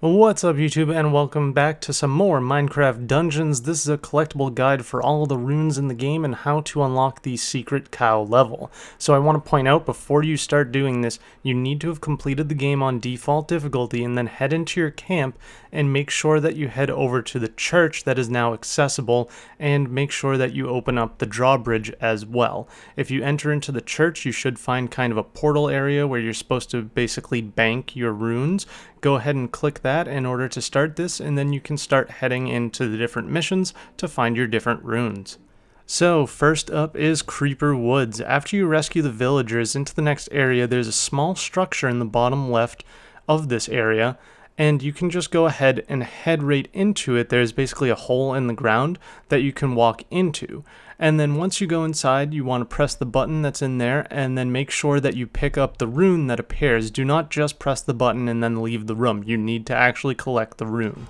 What's up YouTube, and welcome back to some more Minecraft Dungeons. This is a collectible guide for all the runes in the game and how to unlock the secret cow level. So I want to point out, before you start doing this, you need to have completed the game on default difficulty and then head into your camp and make sure that you head over to the church that is now accessible, and make sure that you open up the drawbridge as well. If you enter into the church, you should find kind of a portal area where you're supposed to basically bank your runes. Go ahead and click that in order to start this, and then you can start heading into the different missions to find your different runes. So first up is Creeper Woods. After you rescue the villagers into the next area, there's a small structure in the bottom left of this area, and you can just go ahead and head right into it. There's basically a hole in the ground that you can walk into. And then once you go inside, you want to press the button that's in there and then make sure that you pick up the rune that appears. Do not just press the button and then leave the room. You need to actually collect the rune.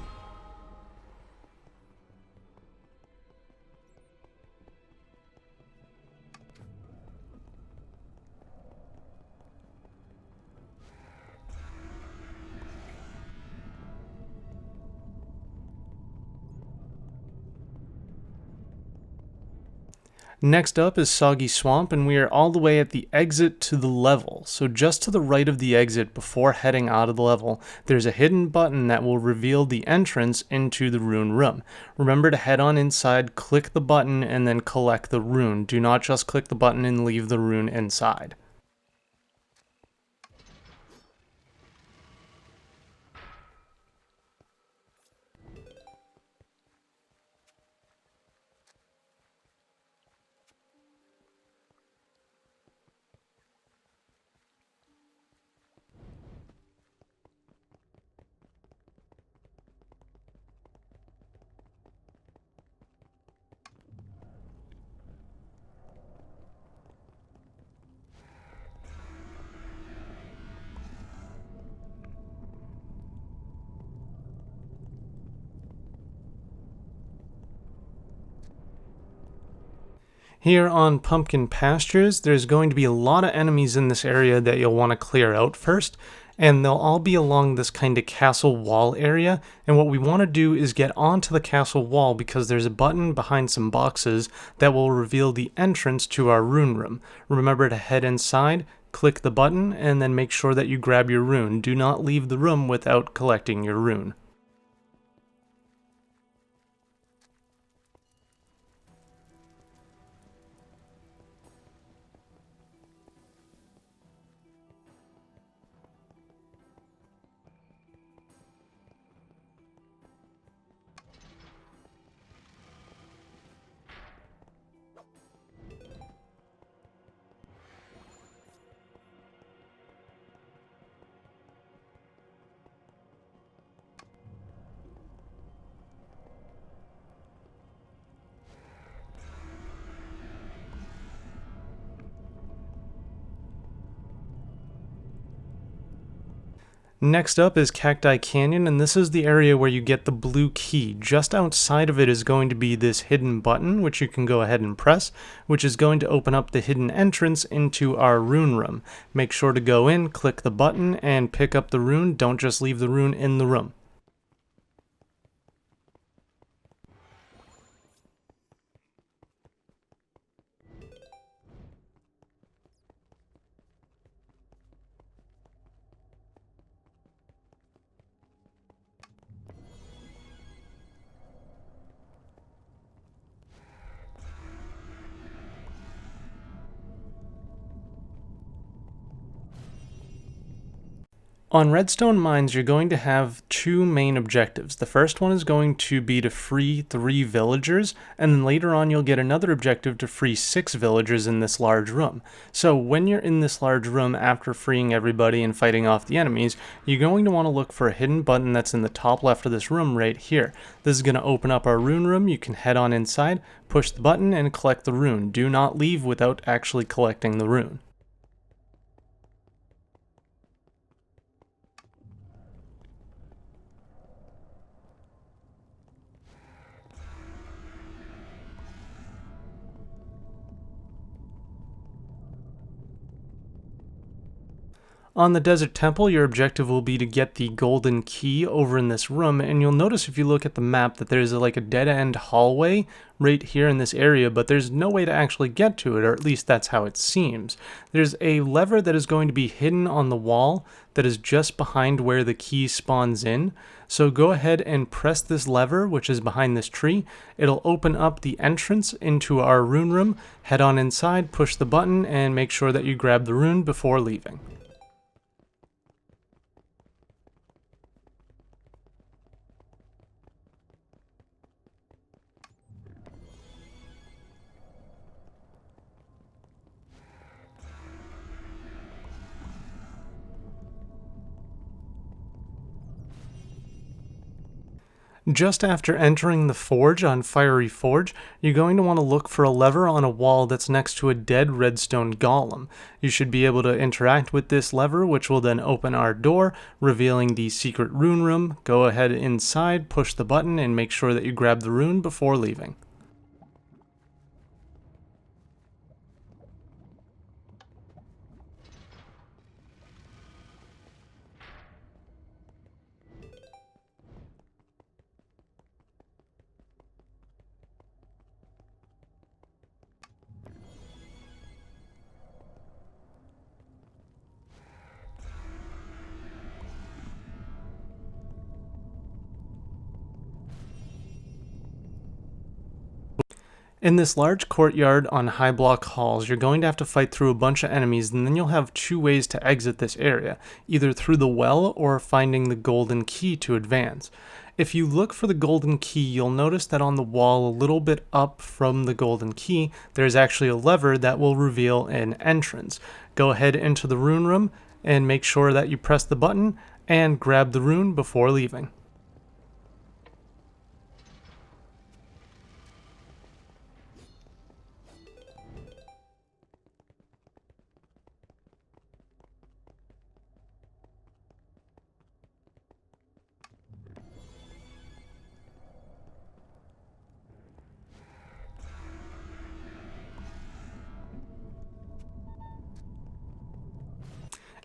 Next up is Soggy Swamp, and we are all the way at the exit to the level. So just to the right of the exit, before heading out of the level, there's a hidden button that will reveal the entrance into the rune room. Remember to head on inside, click the button, and then collect the rune. Do not just click the button and leave the rune inside. Here on Pumpkin Pastures, there's going to be a lot of enemies in this area that you'll want to clear out first, and they'll all be along this kind of castle wall area. And what we want to do is get onto the castle wall, because there's a button behind some boxes that will reveal the entrance to our rune room. Remember to head inside, click the button, and then make sure that you grab your rune. Do not leave the room without collecting your rune. Next up is Cacti Canyon, and this is the area where you get the blue key. Just outside of it is going to be this hidden button, which you can go ahead and press, which is going to open up the hidden entrance into our rune room. Make sure to go in, click the button, and pick up the rune. Don't just leave the rune in the room. On Redstone Mines, you're going to have two main objectives. The first one is going to be to free 3 villagers, and then later on you'll get another objective to free 6 villagers in this large room. So when you're in this large room, after freeing everybody and fighting off the enemies, you're going to want to look for a hidden button that's in the top left of this room right here. This is going to open up our rune room. You can head on inside, push the button, and collect the rune. Do not leave without actually collecting the rune. On the Desert Temple, your objective will be to get the golden key over in this room, and you'll notice if you look at the map that there's like a dead-end hallway right here in this area, but there's no way to actually get to it, or at least that's how it seems. There's a lever that is going to be hidden on the wall that is just behind where the key spawns in. So go ahead and press this lever, which is behind this tree. It'll open up the entrance into our rune room. Head on inside, push the button, and make sure that you grab the rune before leaving. Just after entering the forge on Fiery Forge, you're going to want to look for a lever on a wall that's next to a dead redstone golem. You should be able to interact with this lever, which will then open our door, revealing the secret rune room. Go ahead inside, push the button, and make sure that you grab the rune before leaving. In this large courtyard on Highblock Halls, you're going to have to fight through a bunch of enemies, and then you'll have two ways to exit this area, either through the well or finding the golden key to advance. If you look for the golden key, you'll notice that on the wall a little bit up from the golden key, there's actually a lever that will reveal an entrance. Go ahead into the rune room and make sure that you press the button and grab the rune before leaving.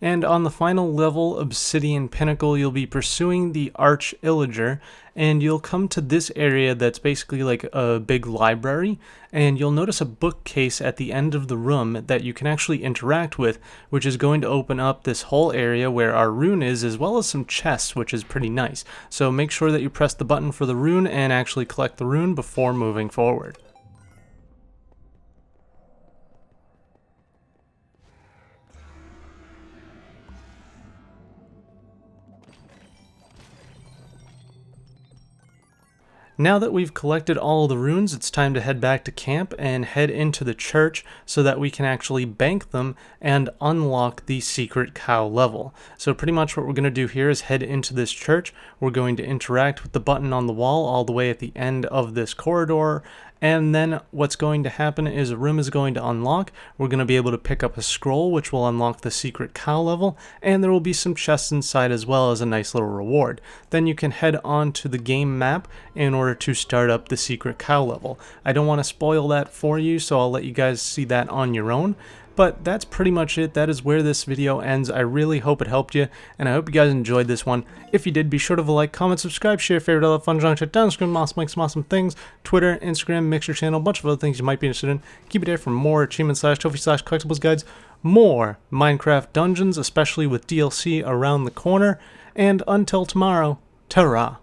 And on the final level, Obsidian Pinnacle, you'll be pursuing the Arch Illager, and you'll come to this area that's basically like a big library, and you'll notice a bookcase at the end of the room that you can actually interact with, which is going to open up this whole area where our rune is, as well as some chests, which is pretty nice. So make sure that you press the button for the rune and actually collect the rune before moving forward. Now that we've collected all of the runes, it's time to head back to camp and head into the church so that we can actually bank them and unlock the secret cow level. So pretty much what we're going to do here is head into this church. We're going to interact with the button on the wall all the way at the end of this corridor, and then what's going to happen is a room is going to unlock. We're going to be able to pick up a scroll, which will unlock the secret cow level, and there will be some chests inside as well as a nice little reward. Then you can head on to the game map in order to start up the secret cow level. I don't want to spoil that for you, so I'll let you guys see that on your own. But that's pretty much it. That is where this video ends. I really hope it helped you, and I hope you guys enjoyed this one. If you did, be sure to like, comment, subscribe, share, favorite, all that fun junk shit down screen, awesome, like some awesome things, Twitter, Instagram, Mixer channel, a bunch of other things you might be interested in. Keep it there for more achievement/trophy/collectibles guides, more Minecraft dungeons, especially with DLC around the corner, and until tomorrow, ta-ra.